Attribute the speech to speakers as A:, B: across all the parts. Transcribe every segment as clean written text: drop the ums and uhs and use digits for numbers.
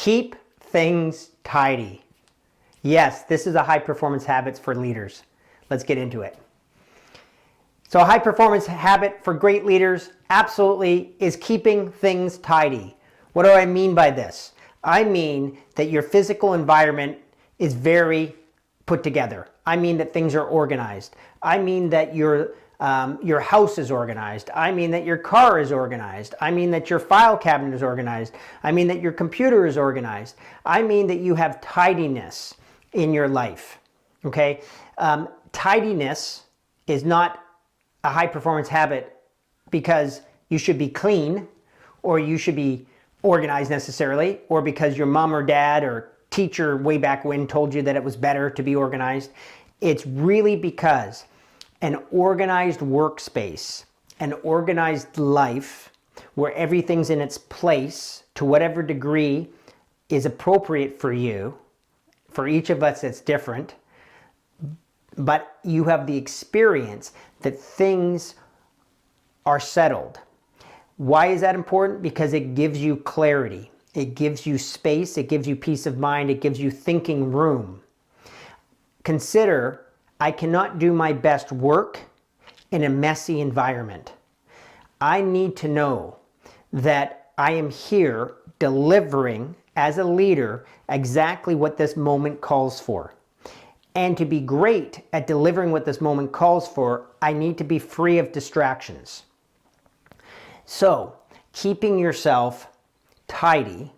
A: Keep things tidy. Yes, this is a high performance habit for leaders. Let's get into it. So a high performance habit for great leaders absolutely is keeping things tidy. What do I mean by this? I mean that your physical environment is very put together. I mean that things are organized. I mean that your house is organized. I mean that your car is organized. I mean that your file cabinet is organized. I mean that your computer is organized. I mean that you have tidiness in your life. Okay? Tidiness is not a high performance habit because you should be clean or you should be organized necessarily, or because your mom or dad or teacher way back when told you that it was better to be organized. It's really because an organized workspace, an organized life where everything's in its place to whatever degree is appropriate for you. For each of us, it's different. But you have the experience that things are settled. Why is that important? Because it gives you clarity. It gives you space. It gives you peace of mind. It gives you thinking room. Consider, I cannot do my best work in a messy environment. I need to know that I am here delivering as a leader exactly what this moment calls for. And to be great at delivering what this moment calls for, I need to be free of distractions. So, keeping yourself tidy,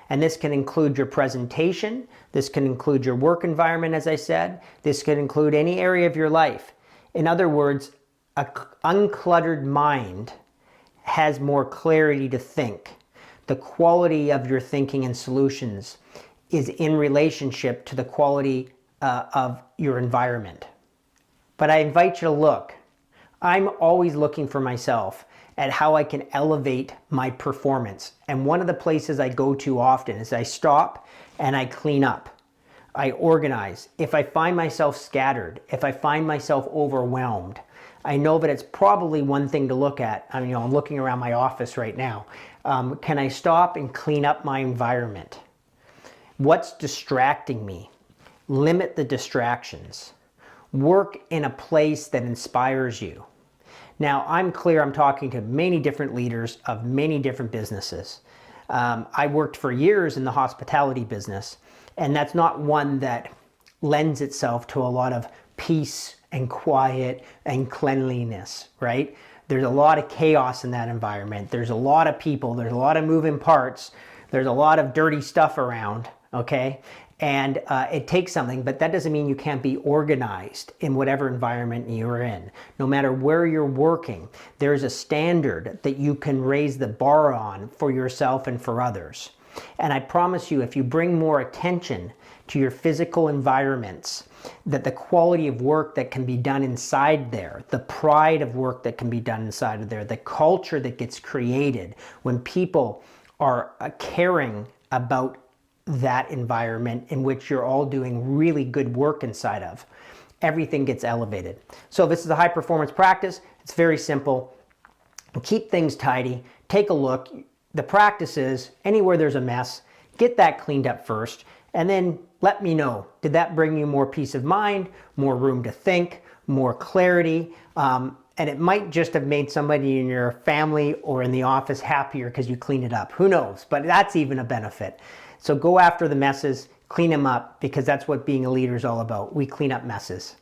A: and this can include your presentation, this can include your work environment, as I said, this can include any area of your life. In other words, an uncluttered mind has more clarity to think. The quality of your thinking and solutions is in relationship to the quality of your environment. But I invite you to look. I'm always looking for myself at how I can elevate my performance. And one of the places I go to often is I stop and I clean up. I organize. If I find myself scattered, if I find myself overwhelmed, I know that it's probably one thing to look at. I mean, I'm looking around my office right now. Can I stop and clean up my environment? What's distracting me? Limit the distractions. Work in a place that inspires you. Now, I'm clear I'm talking to many different leaders of many different businesses. I worked for years in the hospitality business, and that's not one that lends itself to a lot of peace and quiet and cleanliness, right? There's a lot of chaos in that environment. There's a lot of people. There's a lot of moving parts. There's a lot of dirty stuff around, okay? And it takes something, but that doesn't mean you can't be organized in whatever environment you're in. No matter where you're working, there's a standard that you can raise the bar on for yourself and for others. And I promise you, if you bring more attention to your physical environments, that the quality of work that can be done inside there, the pride of work that can be done inside of there, the culture that gets created when people are caring about that environment in which you're all doing really good work inside of, everything gets elevated. So this is a high performance practice. It's very simple. Keep things tidy. Take a look. The practice is anywhere there's a mess, get that cleaned up first, and then let me know. Did that bring you more peace of mind, more room to think, more clarity? And it might just have made somebody in your family or in the office happier because you cleaned it up. Who knows? But that's even a benefit. So go after the messes, clean them up, because that's what being a leader is all about. We clean up messes.